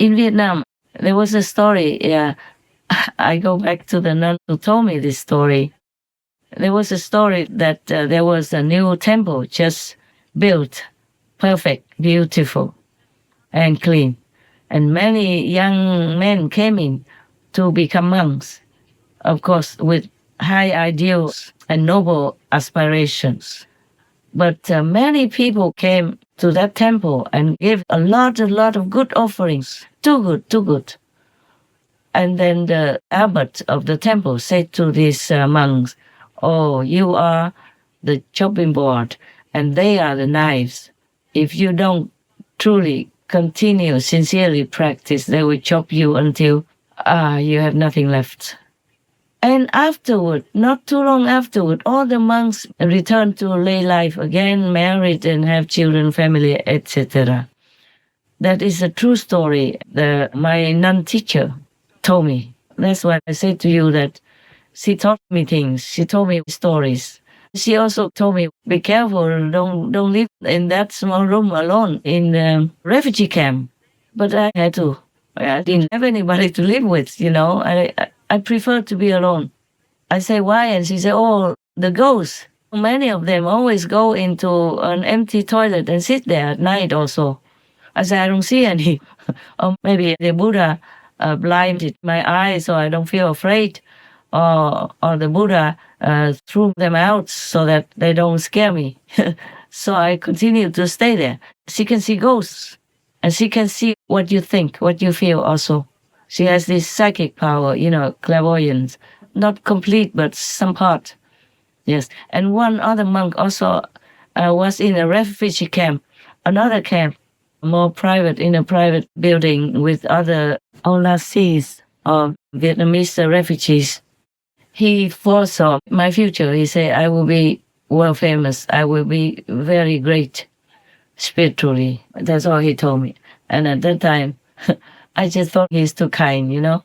In Vietnam, there was a story. Yeah, I go back to the nun who told me this story. There was a story that there was a new temple just built, perfect, beautiful, and clean. And many young men came in to become monks, of course, with high ideals and noble aspirations. But many people came to that temple and gave a lot of good offerings. Too good, too good. And then the abbot of the temple said to these monks, "Oh, you are the chopping board, and they are the knives. If you don't truly continue, sincerely practice, they will chop you until you have nothing left." And afterward, not too long afterward, all the monks returned to lay life again, married and have children, family, etc. That is a true story. My nun teacher told me. That's why I say to you that she taught me things. She told me stories. She also told me, be careful, don't live in that small room alone in a refugee camp. But I had to. I didn't have anybody to live with, you know. I prefer to be alone. I say, why? And she said, oh, the ghosts. Many of them always go into an empty toilet and sit there at night also. I said, I don't see any. Or maybe the Buddha blinded my eyes so I don't feel afraid. Or the Buddha threw them out so that they don't scare me. So I continue to stay there. She can see ghosts. And she can see what you think, what you feel also. She has this psychic power, you know, clairvoyance. Not complete, but some part. Yes. And one other monk also was in a refugee camp, another camp, more private, in a private building with other overseas or Vietnamese refugees. He foresaw my future. He said, I will be world famous. I will be very great spiritually. That's all he told me. And at that time, I just thought he's too kind, you know,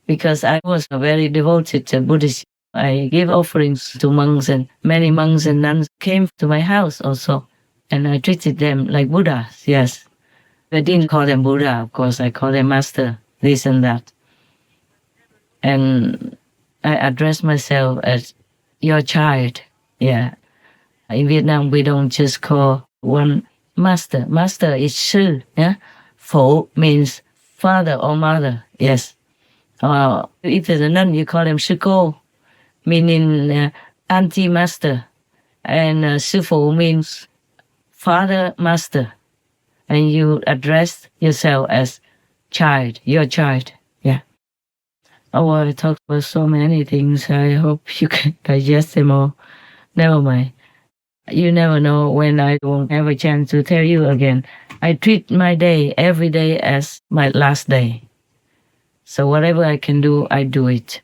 because I was very devoted to Buddhist. I gave offerings to monks, and many monks and nuns came to my house also. And I treated them like Buddhas, yes. I didn't call them Buddha, of course. I called them Master, this and that. And I address myself as your child, yeah. In Vietnam, we don't just call one master. Master is sư, yeah. Phụ means father or mother, yes. If there's a nun, you call them sư cô, meaning auntie master. And sư phụ means father master. And you address yourself as child, your child, yeah. Oh, I talked about so many things. I hope you can digest them all. Never mind. You never know when I won't have a chance to tell you again. I treat my day, every day, as my last day. So whatever I can do, I do it.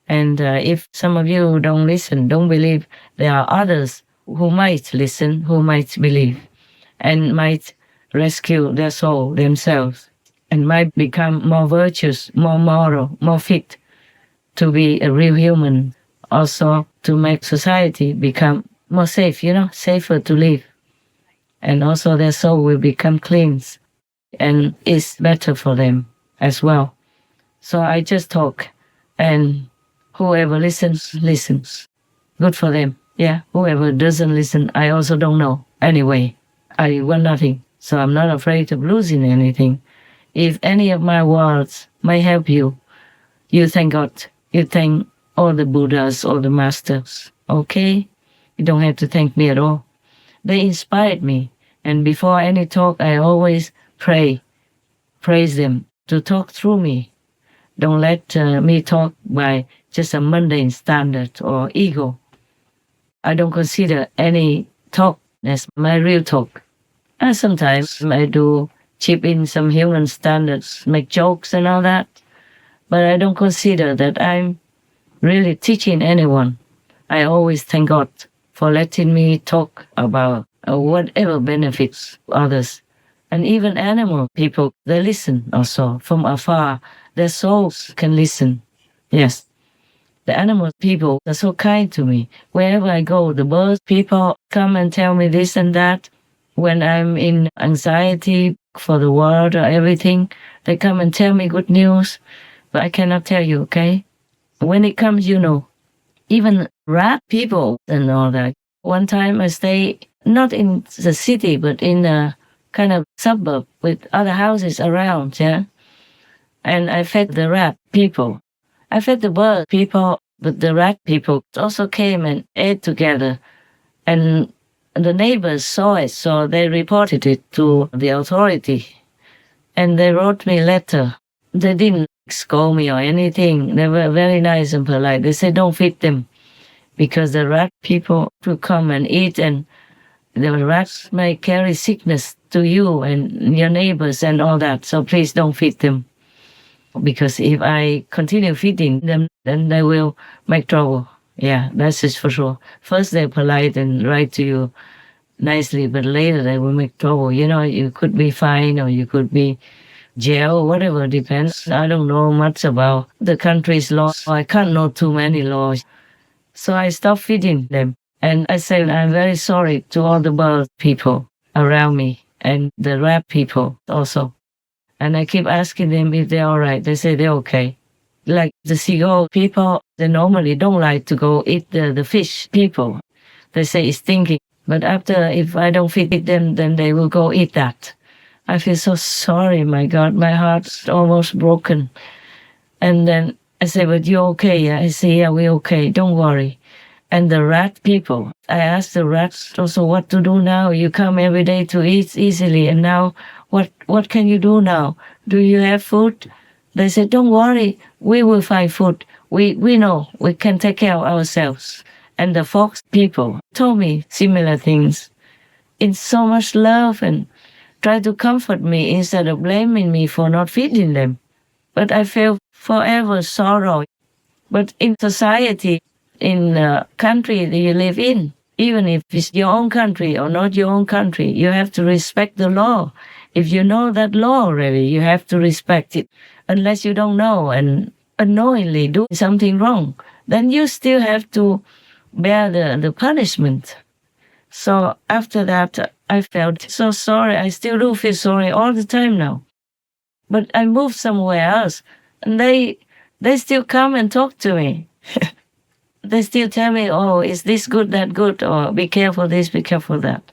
And if some of you don't listen, don't believe, there are others who might listen, who might believe, and might rescue their soul themselves, and might become more virtuous, more moral, more fit to be a real human, also to make society become more safe, you know, safer to live. And also their soul will become clean, and it's better for them as well. So I just talk, and whoever listens, listens. Good for them. Yeah, whoever doesn't listen, I also don't know. Anyway, I want nothing, so I'm not afraid of losing anything. If any of my words may help you, you thank God. You thank all the Buddhas, all the masters, okay? You don't have to thank me at all. They inspired me, and before any talk, I always praise them to talk through me. Don't let me talk by just a mundane standard or ego. I don't consider any talk as my real talk. And sometimes I do chip in some human standards, make jokes and all that. But I don't consider that I'm really teaching anyone. I always thank God for letting me talk about whatever benefits others. And even animal people, they listen also from afar. Their souls can listen. Yes. The animal people are so kind to me. Wherever I go, the birds people come and tell me this and that. When I'm in anxiety, for the world or everything. They come and tell me good news, but I cannot tell you, okay? When it comes, you know, even rat people and all that. One time I stay not in the city, but in a kind of suburb with other houses around, yeah? And I fed the rat people. I fed the bird people, but the rat people also came and ate together. And the neighbors saw it, so they reported it to the authority. And they wrote me a letter. They didn't scold me or anything. They were very nice and polite. They said, don't feed them, because the rat people will come and eat, and the rats may carry sickness to you and your neighbors and all that. So please don't feed them. Because if I continue feeding them, then they will make trouble. Yeah, that's just for sure. First they're polite and write to you nicely, but later they will make trouble. You know, you could be fined or you could be jail, whatever, depends. I don't know much about the country's law. I can't know too many laws. So I stopped feeding them. And I said, I'm very sorry to all the bird people around me and the rat people also. And I keep asking them if they're all right. They say they're okay. Like the seagull people, they normally don't like to go eat the fish people. They say it's stinking. But after, if I don't feed them, then they will go eat that. I feel so sorry, my God. My heart's almost broken. And then I say, but you're okay? Yeah? I say, yeah, we're okay. Don't worry. And the rat people, I asked the rats also what to do now. You come every day to eat easily, and now what can you do now? Do you have food? They said, don't worry, we will find food. We know we can take care of ourselves. And the fox people told me similar things in so much love and tried to comfort me instead of blaming me for not feeding them. But I felt forever sorrow. But in society, in the country that you live in, even if it's your own country or not your own country, you have to respect the law. If you know that law already, you have to respect it. Unless you don't know and unknowingly do something wrong, then you still have to bear the punishment. So after that, I felt so sorry. I still do feel sorry all the time now. But I moved somewhere else, and they still come and talk to me. They still tell me, oh, is this good, that good, or be careful this, be careful that.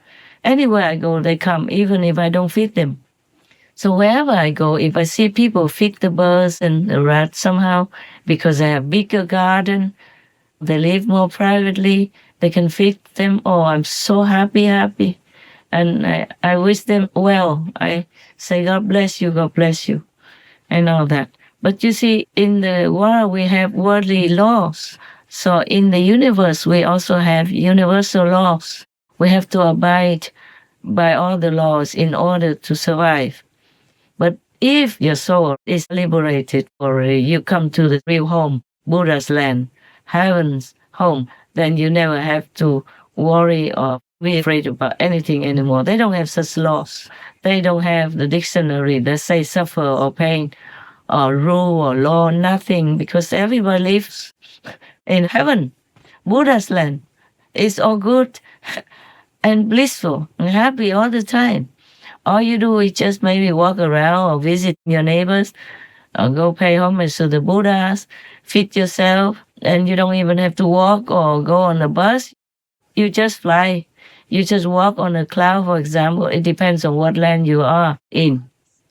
Anywhere I go, they come, even if I don't feed them. So wherever I go, if I see people feed the birds and the rats somehow, because they have bigger garden, they live more privately, they can feed them, oh, I'm so happy. And I wish them well. I say, God bless you, and all that. But you see, in the world, we have worldly laws. So in the universe, we also have universal laws. We have to abide by all the laws in order to survive. But if your soul is liberated or you come to the real home, Buddha's land, heaven's home, then you never have to worry or be afraid about anything anymore. They don't have such laws. They don't have the dictionary that says suffer or pain or rule or law, nothing, because everybody lives in heaven, Buddha's land. It's all good and blissful and happy all the time. All you do is just maybe walk around or visit your neighbors or go pay homage to the Buddhas, feed yourself, and you don't even have to walk or go on a bus. You just fly. You just walk on a cloud, for example. It depends on what land you are in.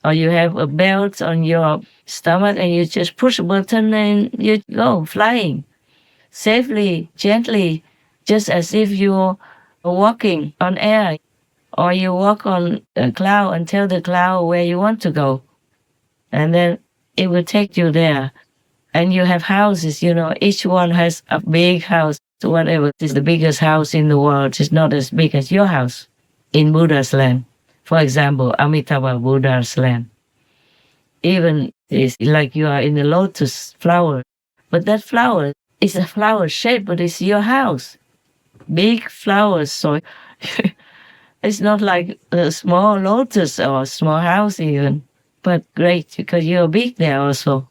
Or you have a belt on your stomach and you just push a button and you go flying safely, gently, just as if you're walking on air. Or you walk on a cloud and tell the cloud where you want to go. And then it will take you there. And you have houses, you know, each one has a big house. So whatever is the biggest house in the world is not as big as your house in Buddha's land. For example, Amitabha Buddha's land. Even it's like you are in a lotus flower. But that flower is a flower shape, but it's your house. Big flowers, so it's not like a small lotus or a small house even. But great, because you're big there also.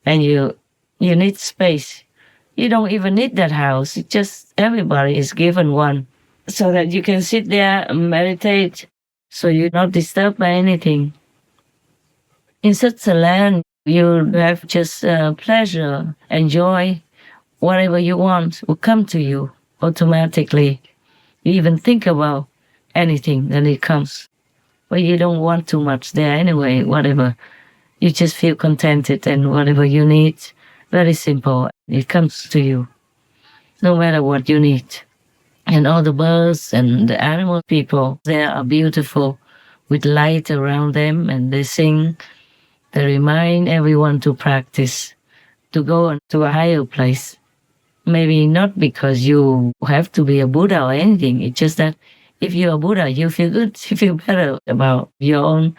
And you need space. You don't even need that house. It's just everybody is given one so that you can sit there and meditate so you're not disturbed by anything. In such a land, you have just pleasure, enjoy, whatever you want will come to you automatically. You even think about anything, then it comes. But you don't want too much there anyway, whatever. You just feel contented, and whatever you need, very simple, it comes to you, no matter what you need. And all the birds and the animal people, they are beautiful with light around them, and they sing. They remind everyone to practice, to go to a higher place. Maybe not because you have to be a Buddha or anything. It's just that if you're a Buddha, you feel good, you feel better about your own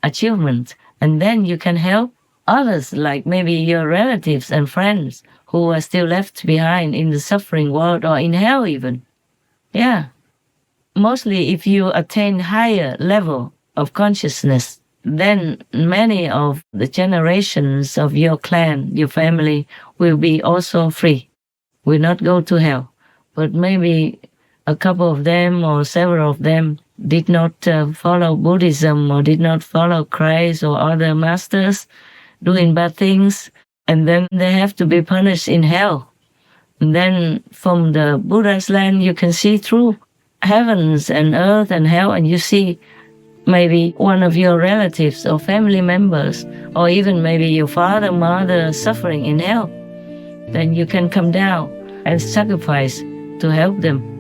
achievement. And then you can help others, like maybe your relatives and friends who are still left behind in the suffering world or in hell even. Yeah. Mostly if you attain higher level of consciousness, then many of the generations of your clan, your family, will be also free, will not go to hell. But maybe a couple of them or several of them did not follow Buddhism or did not follow Christ or other masters, doing bad things, and then they have to be punished in hell. And then from the Buddha's land, you can see through heavens and earth and hell, and you see maybe one of your relatives or family members, or even maybe your father, mother suffering in hell. Then you can come down and sacrifice to help them.